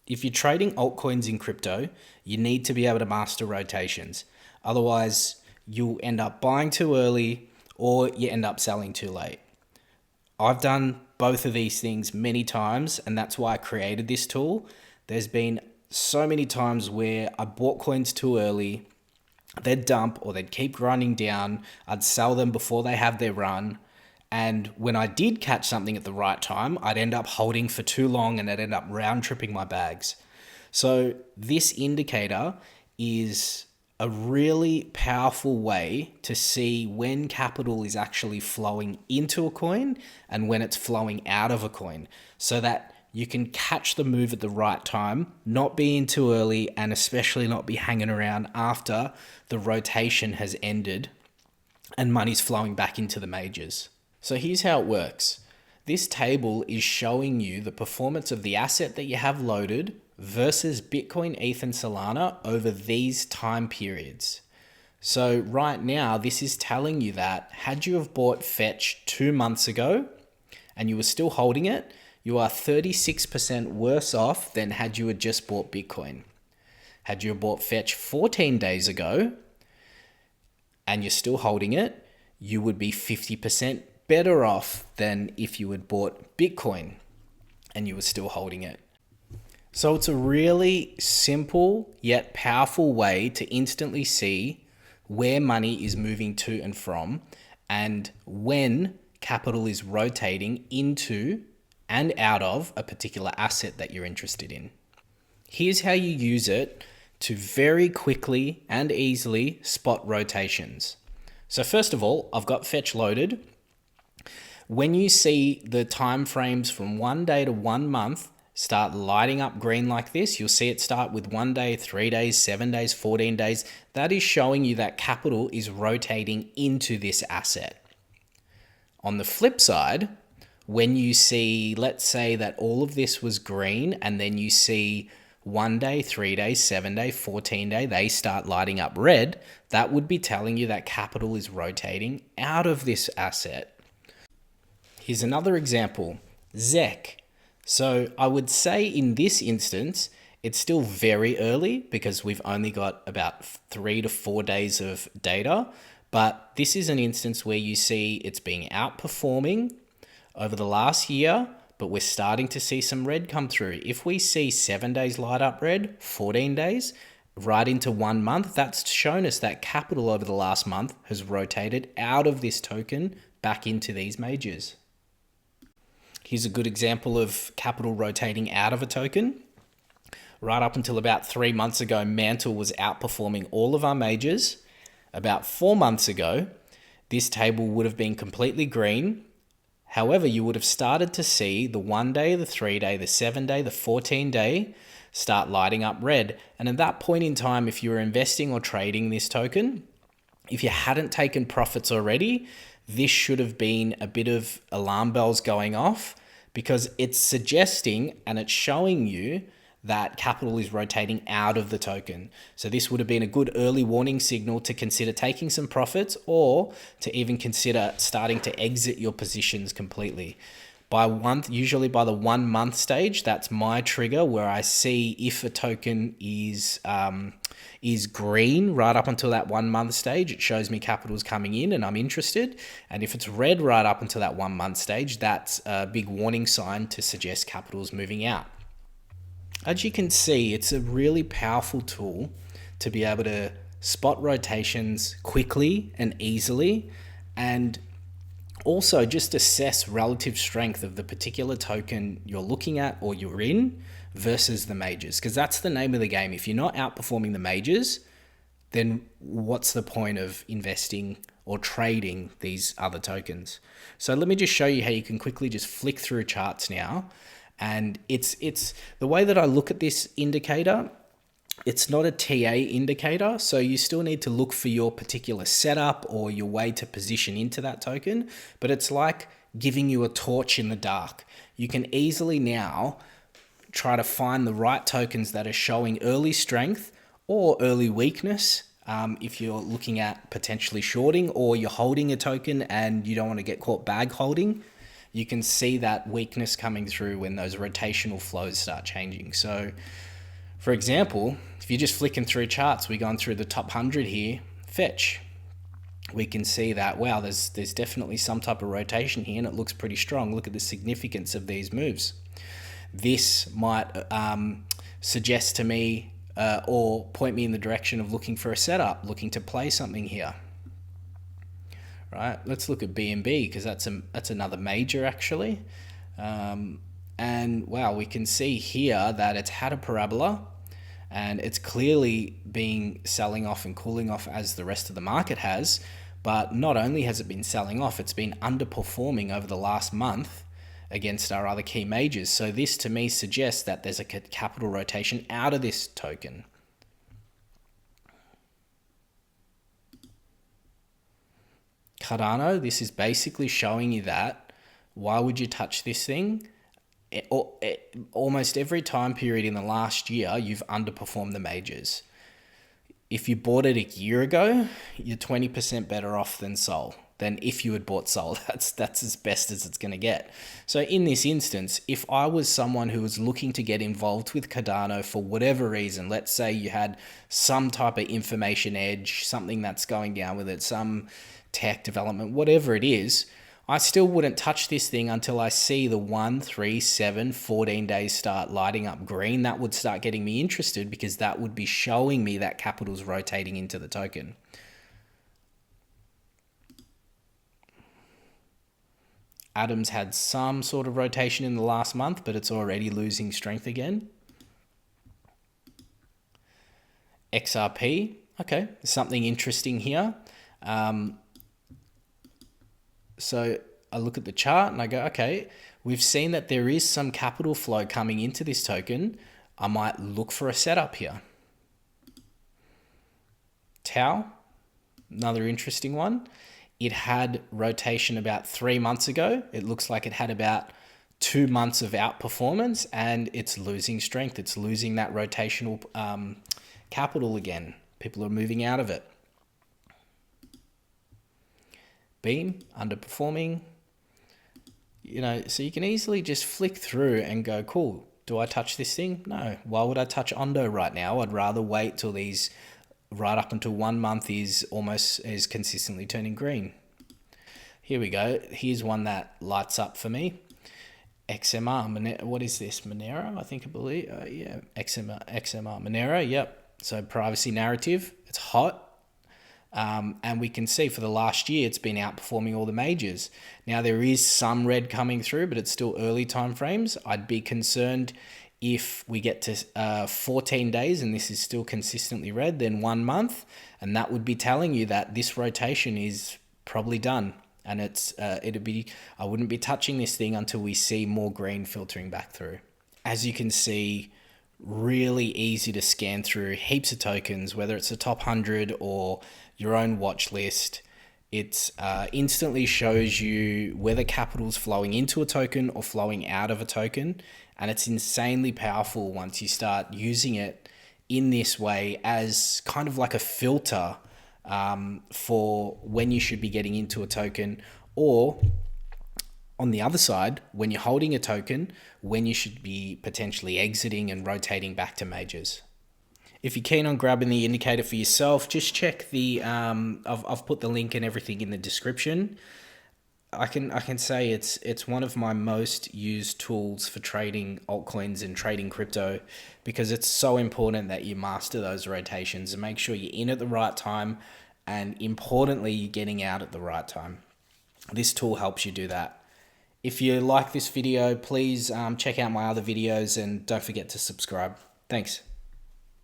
If you're trading altcoins in crypto, you need to be able to master rotations. Otherwise, you'll end up buying too early or you end up selling too late. I've done both of these things many times, and that's why I created this tool. There's been so many times where I bought coins too early, they'd dump or they'd keep grinding down. I'd sell them before they have their run. And when I did catch something at the right time, I'd end up holding for too long and I'd end up round tripping my bags. So this indicator is a really powerful way to see when capital is actually flowing into a coin and when it's flowing out of a coin, so that you can catch the move at the right time, not be in too early, and especially not be hanging around after the rotation has ended and money's flowing back into the majors. So here's how it works. This table is showing you the performance of the asset that you have loaded versus Bitcoin, ETH, and Solana over these time periods. So right now, this is telling you that had you have bought Fetch 2 months ago and you were still holding it, you are 36% worse off than had you had just bought Bitcoin. Had you bought Fetch 14 days ago and you're still holding it, you would be 50% better off than if you had bought Bitcoin and you were still holding it. So it's a really simple yet powerful way to instantly see where money is moving to and from and when capital is rotating into and out of a particular asset that you're interested in. Here's how you use it to very quickly and easily spot rotations. So first of all, I've got Fetch loaded. When you see the time frames from 1 day to 1 month start lighting up green like this, you'll see it start with 1 day, 3 days, 7 days, 14 days. That is showing you that capital is rotating into this asset. On the flip side, when you see, let's say that all of this was green and then you see 1 day, 3 days, 7 day, 14 day, they start lighting up red, that would be telling you that capital is rotating out of this asset. Here's another example, ZEC. So I would say in this instance, it's still very early because we've only got about 3 to 4 days of data, but this is an instance where you see it's being outperforming over the last year, but we're starting to see some red come through. If we see 7 days light up red, 14 days, right into 1 month, that's shown us that capital over the last month has rotated out of this token back into these majors. Here's a good example of capital rotating out of a token. Right up until about 3 months ago, Mantle was outperforming all of our majors. About 4 months ago, this table would have been completely green. However, you would have started to see the 1 day, the 3 day, the 7 day, the 14 day start lighting up red. And at that point in time, if you were investing or trading this token, if you hadn't taken profits already, this should have been a bit of alarm bells going off, because it's suggesting and it's showing you that capital is rotating out of the token. So this would have been a good early warning signal to consider taking some profits, or to even consider starting to exit your positions completely. Usually by the 1 month stage, that's my trigger where I see if a token is green right up until that 1 month stage, it shows me capital is coming in and I'm interested. And if it's red right up until that 1 month stage, that's a big warning sign to suggest capital is moving out. As you can see, it's a really powerful tool to be able to spot rotations quickly and easily, and also just assess relative strength of the particular token you're looking at or you're in versus the majors, because that's the name of the game. If you're not outperforming the majors, then what's the point of investing or trading these other tokens? So let me just show you how you can quickly just flick through charts now. And it's the way that I look at this indicator, it's not a TA indicator, so you still need to look for your particular setup or your way to position into that token, but it's like giving you a torch in the dark. You can easily now try to find the right tokens that are showing early strength or early weakness. If you're looking at potentially shorting or you're holding a token and you don't want to get caught bag holding, you can see that weakness coming through when those rotational flows start changing. So, for example, if you're just flicking through charts, we're going through the top 100 here, fetch. We can see that, wow, there's definitely some type of rotation here and it looks pretty strong. Look at the significance of these moves. This might suggest to me or point me in the direction of looking for a setup, looking to play something here. Right, let's look at BNB because that's another major actually. And wow, we can see here that it's had a parabola and it's clearly been selling off and cooling off as the rest of the market has. But not only has it been selling off, it's been underperforming over the last month against our other key majors. So this to me suggests that there's a capital rotation out of this token. Cardano, this is basically showing you that why would you touch this thing? Almost every time period in the last year, you've underperformed the majors. If you bought it a year ago, you're 20% better off than Sol. Than if you had bought Sol. That's as best as it's going to get. So in this instance, if I was someone who was looking to get involved with Cardano for whatever reason, let's say you had some type of information edge, something that's going down with it, some tech development, whatever it is, I still wouldn't touch this thing until I see the 1, 3, 7, 14 days start lighting up green. That would start getting me interested because that would be showing me that capital's rotating into the token. Atom's had some sort of rotation in the last month, but it's already losing strength again. XRP, okay, there's something interesting here. So I look at the chart and I go, okay, we've seen that there is some capital flow coming into this token. I might look for a setup here. Tau, another interesting one. It had rotation about 3 months ago. It looks like it had about 2 months of outperformance and it's losing strength. It's losing that rotational capital again. People are moving out of it. Beam, underperforming. You know, so you can easily just flick through and go, cool, do I touch this thing? No. Why would I touch Ondo right now? I'd rather wait till these right up until 1 month is consistently turning green. Here we go. Here's one that lights up for me. XMR, what is this? Monero, I believe. Yeah, XMR, Monero, yep. So privacy narrative, it's hot. And we can see for the last year, it's been outperforming all the majors. Now there is some red coming through, but it's still early timeframes. I'd be concerned if we get to 14 days and this is still consistently red, then 1 month, and that would be telling you that this rotation is probably done. And I wouldn't be touching this thing until we see more green filtering back through. As you can see, really easy to scan through heaps of tokens, whether it's the top 100 or your own watch list. It instantly shows you whether capital's flowing into a token or flowing out of a token. And it's insanely powerful once you start using it in this way as kind of like a filter for when you should be getting into a token, or on the other side, when you're holding a token, when you should be potentially exiting and rotating back to majors. If you're keen on grabbing the indicator for yourself, just check the, I've put the link and everything in the description. I can say it's one of my most used tools for trading altcoins and trading crypto, because it's so important that you master those rotations and make sure you're in at the right time, and importantly, you're getting out at the right time. This tool helps you do that. If you like this video, please check out my other videos and don't forget to subscribe. Thanks.